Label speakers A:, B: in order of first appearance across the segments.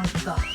A: あった。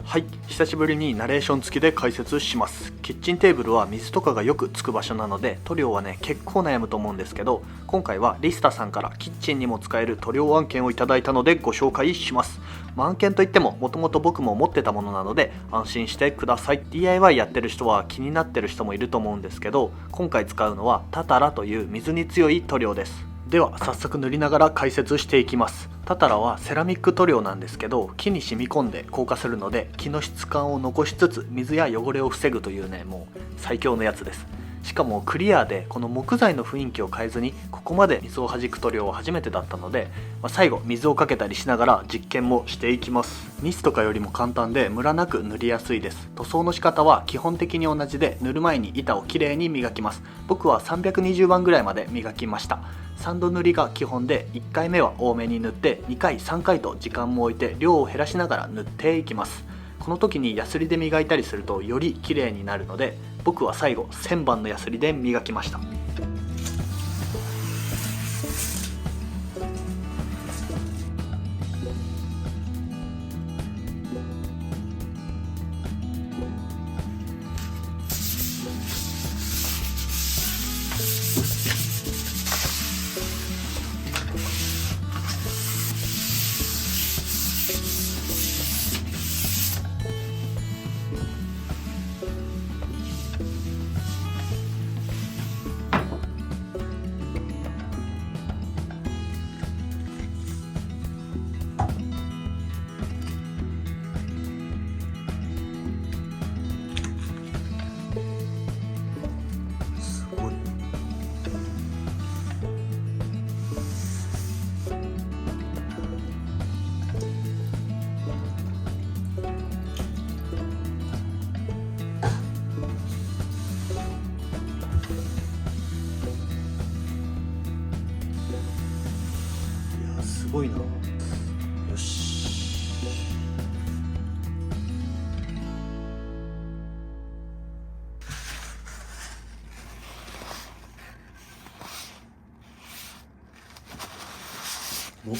A: はい、久しぶりにナレーション付きで解説します。キッチンテーブルは水とかがよくつく場所なので塗料はね結構悩むと思うんですけど、今回はリスタさんからキッチンにも使える塗料案件をいただいたのでご紹介します。案件といってももともと僕も持ってたものなので安心してください。 DIY やってる人は気になってる人もいると思うんですけど、今回使うのはタタラという水に強い塗料です。では早速塗りながら解説していきます。タタラはセラミック塗料なんですけど、木に染み込んで硬化するので木の質感を残しつつ水や汚れを防ぐというね、もう最強のやつです。しかもクリアでこの木材の雰囲気を変えずにここまで水を弾く塗料は初めてだったので、最後水をかけたりしながら実験もしていきます。ニスとかよりも簡単でムラなく塗りやすいです。塗装の仕方は基本的に同じで、塗る前に板をきれいに磨きます。僕は320番ぐらいまで磨きました。3度塗りが基本で、1回目は多めに塗って2回3回と時間も置いて量を減らしながら塗っていきます。この時にヤスリで磨いたりするとより綺麗になるので、僕は最後1000番のヤスリで磨きました。すごいな。よし。お。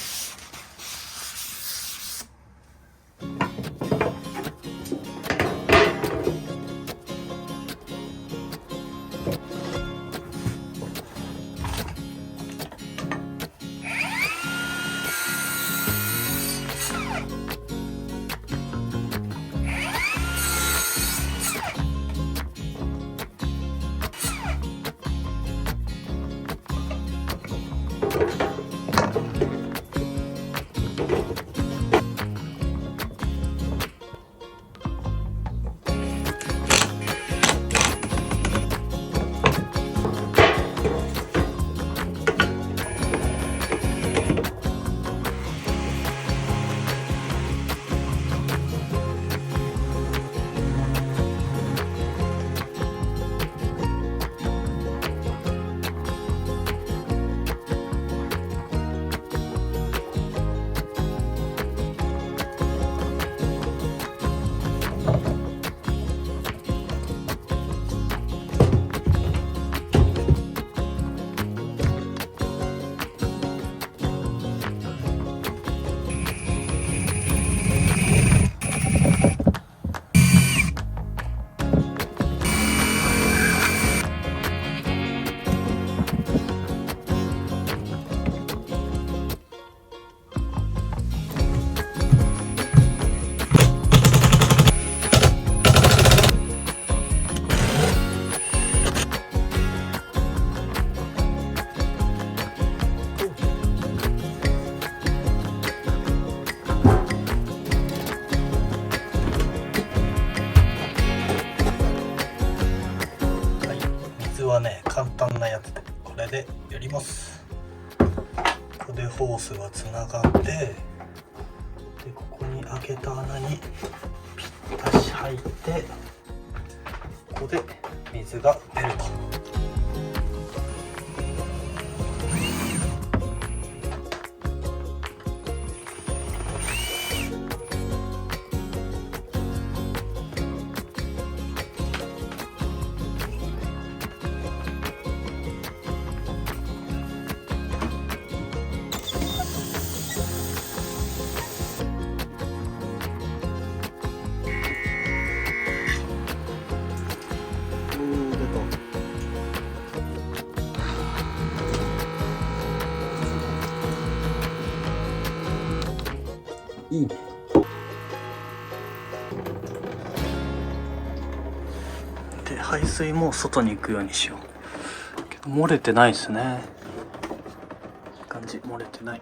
A: はね簡単なやつで、これでやります。ここでホースがつながって、でここに開けた穴にぴったし入って、ここで水が出ると。で排水も外に行くようにしよう。けど漏れてないですね。いい感じ、漏れてない。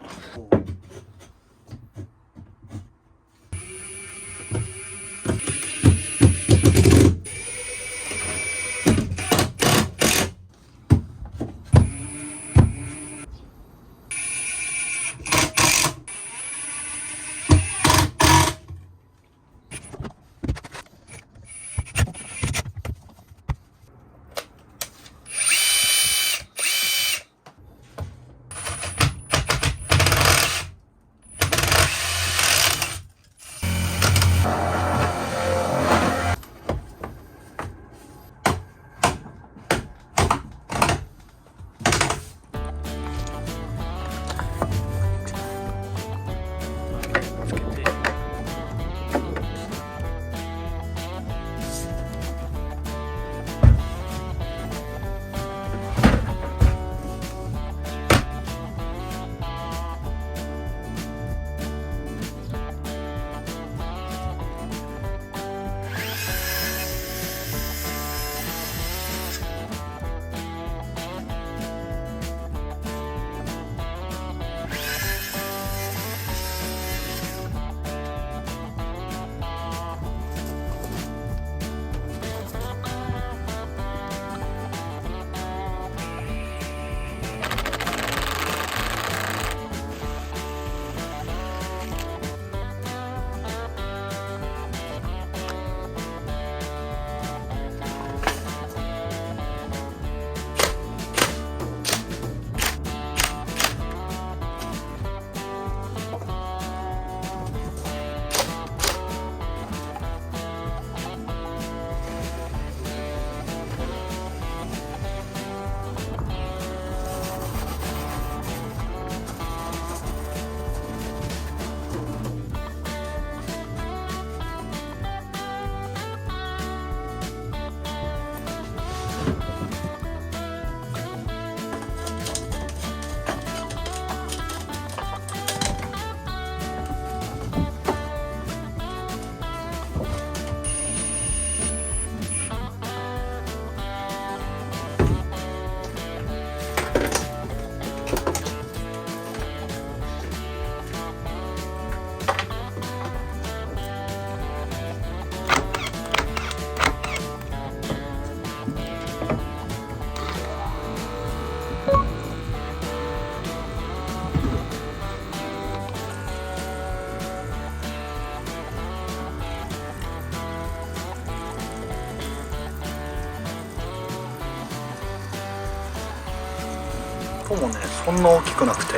A: 音もねそんな大きくなくて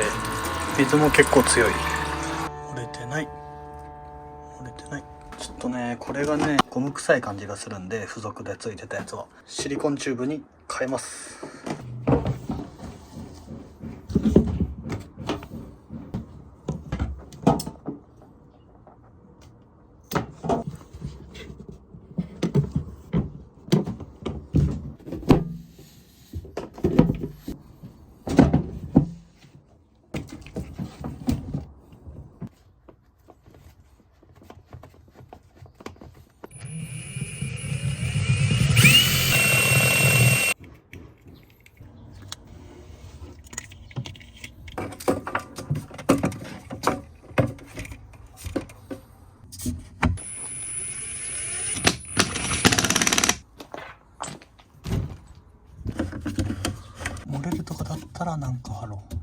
A: 水も結構強い。漏れてない、漏れてない。ちょっとねこれがねゴム臭い感じがするんで、付属でついてたやつはシリコンチューブに変えます。漏れるとかだったらなんか貼ろう。